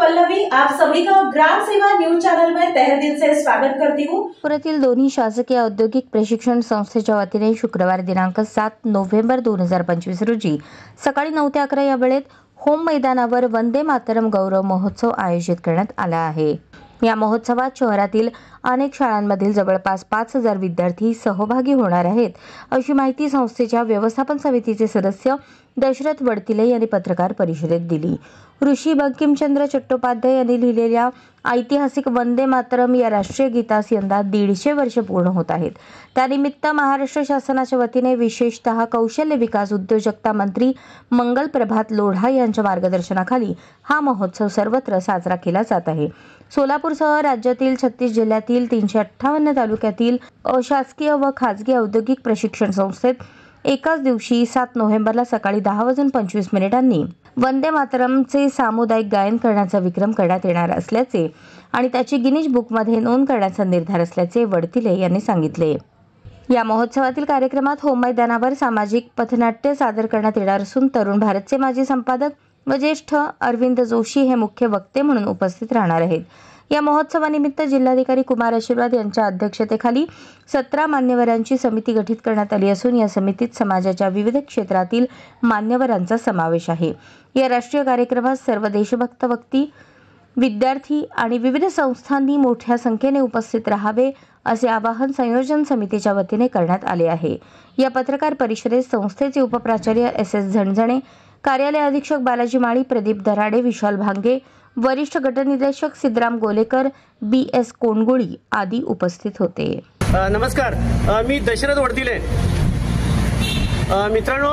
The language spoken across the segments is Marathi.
पल्लवी, आप सभी का ग्राम सेवा न्यूज चैनल में तहे दिल से स्वागत करती हूँ। पुण्यातील दोन्ही शासकीय औद्योगिक प्रशिक्षण संस्थेच्या वतीने शुक्रवार दिनांक 7 नोव्हेंबर 2025 रोजी सकाळी 9 ते 11 या वेळेत होम मैदानावर वंदे मातरम गौरव महोत्सव आयोजित करण्यात आला आहे। या महोत्सवात शहरातील अनेक शाळांमधील जवळपास 5000 विद्यार्थी सहभागी होणार आहेत, अशी माहिती संस्थेच्या व्यवस्थापन समितीचे सदस्य दशरथ वडतिले यांनी पत्रकार परिषदेत दिली। ऋषी बंकिमचंद्र चट्टोपाध्याय यांनी लिहिलेल्या ऐतिहासिक वंदे मातरम या राष्ट्रीय गीतास यंदा 150 वर्ष पूर्ण होत आहेत। त्यानिमित्त महाराष्ट्र शासनाच्या वतीने विशेषतः कौशल्य विकास उद्योजकता मंत्री मंगल प्रभात लोढा यांच्या मार्गदर्शनाखाली हा महोत्सव सर्वत्र साजरा केला जात आहे। सोलापूरसह राज्यातील 36 जिल्ह्यातील 358 तालुक्यातील अशासकीय व खाजगी औद्योगिक प्रशिक्षण संस्थेत एकाच दिवशी 7 नोव्हेंबरला सकाळी 10:25 वंदे मातरमचे सामुदायिक गायन करण्याचा विक्रम करण्यात येणार असल्याचे आणि त्याची गिनीज बुकमध्ये नोंद करण्याचा निर्धार असल्याचे वडतिले यांनी सांगितले। या महोत्सवातील कार्यक्रमात होम मैदानावर सामाजिक पथनाट्य सादर करण्यात येणार असून तरुण भारतचे माजी संपादक व ज्येष्ठ अरविंद जोशी हे मुख्य वक्ते म्हणून उपस्थित राहणार आहेत। या महोत्सवानिमित्त जिल्हाधिकारी कुमार आशीर्वाद यांच्या अध्यक्षतेखाली 17 मान्यवरांची समिती गठीत करण्यात आली असून या समितीत समाजाच्या विविध क्षेत्रातील मान्यवरांचा समावेश आहे। या राष्ट्रीय कार्यक्रमात सर्व देशभक्त व्यक्ती, विद्यार्थी आणि विविध संस्थांनी मोठ्या संख्येने उपस्थित राहावे असे आवाहन संयोजन समितीच्या वतीने करण्यात आले आहे। या पत्रकार परिषदेत संस्थेचे उपप्राचार्य SS झणझणे, कार्यालय अधीक्षक बालाजी माळी, प्रदीप दराडे, विशाल भांगे, वरिष्ठ गटनिदेशक सिद्धराम गोलेकर, BS कोंडगुळी आदी उपस्थित होते। नमस्कार, मी दशरथ वडतिले। मित्रांनो,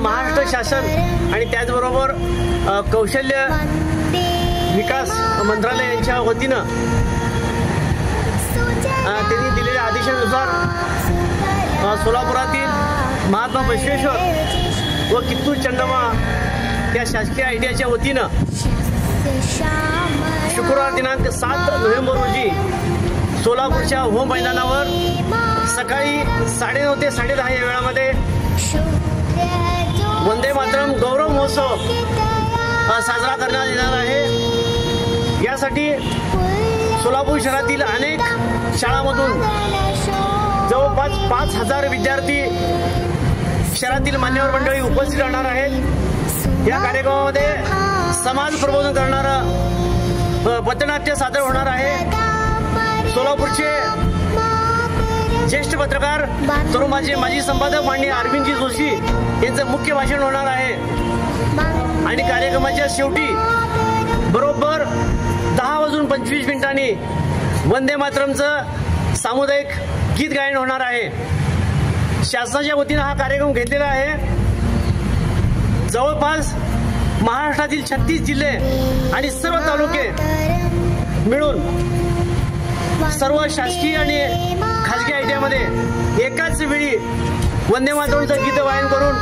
महाराष्ट्र शासन आणि त्याचबरोबर कौशल्य विकास मंत्रालय यांच्या वतीनं त्यांनी दिलेल्या आदेशानुसार सोलापुरातील महात्मा बसवेश्वर व कित्तूर चंदमा या शासकीय ITIच्या वतीनं शुक्रवार दिनांक 7 नोव्हेंबर रोजी सोलापूरच्या होम मैदानावर सकाळी 9:30 ते 10:30 या वेळामध्ये वंदे मातरम गौरव महोत्सव साजरा करण्यात येणार आहे। यासाठी सोलापूर शहरातील अनेक शाळांमधून जवळपास 5000 विद्यार्थी शहरातील मान्यवर मंडळी उपस्थित राहणार आहेत। या कार्यक्रमामध्ये समाज प्रबोधन करणारं पथनाट्य सादर होणार आहे। सोलापूरचे ज्येष्ठ पत्रकार तरुण माजी संपादक माननीय अरविंदजी जोशी यांचं मुख्य भाषण होणार आहे आणि कार्यक्रमाच्या शेवटी बरोबर 10:25 वंदे मातरमचं सामुदायिक गीत गायन होणार आहे। शासनाच्या वतीनं हा कार्यक्रम घेतलेला आहे। जवळपास महाराष्ट्रातील 36 जिल्हे आणि सर्व तालुके मिळून सर्व शासकीय आणि खाजगी ITIमध्ये एकाच वेळी वंदे मातरमचं गीत गायन करून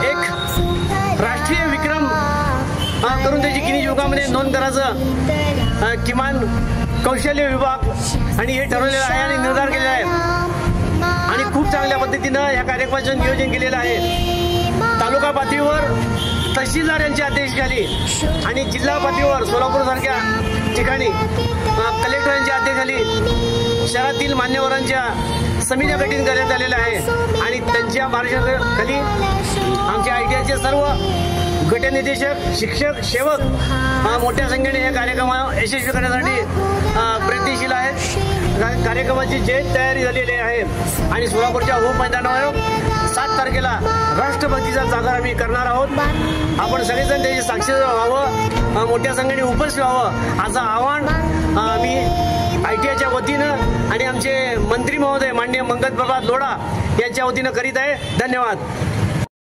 एक राष्ट्रीय विक्रम करून त्याची गिनीज बुकामध्ये नोंद करायचं किमान कौशल्य विभाग आणि हे ठरवलेलं आहे आणि निर्धार केलेला आहे आणि खूप चांगल्या पद्धतीनं या कार्यक्रमाचं नियोजन केलेलं आहे। तालुका पातळीवर तहसीलदार यांच्या अध्यक्षतेखाली आणि जिल्हा पातळीवर सोलापूर सारख्या ठिकाणी कलेक्टर यांच्या अध्यक्षतेखाली शहरातील मान्यवरांच्या समित्या गठीत करण्यात आलेल्या आहे आणि त्यांच्या मार्गदर्शनाखाली आमच्या ITIचे सर्व गटनिदेशक, शिक्षक, सेवक मोठ्या संख्येने या कार्यक्रमाला यशस्वी करण्यासाठी प्रयत्नशील आहेत। कार्यक्रमाची जय्यत तयारी झालेली आहे आणि सोलापूरच्या होम मैदानावर 7 तारखेला राष्ट्रभक्तीचा जागर आम्ही करणार आहोत। आपण सगळेजण त्याची साक्षी व्हावं, मोठ्या संख्येने उपस्थित व्हावं असं आवाहन मी ITIच्या वतीनं आणि आमचे मंत्री महोदय माननीय मंगल प्रभात लोढा यांच्या वतीनं करीत आहे। धन्यवाद।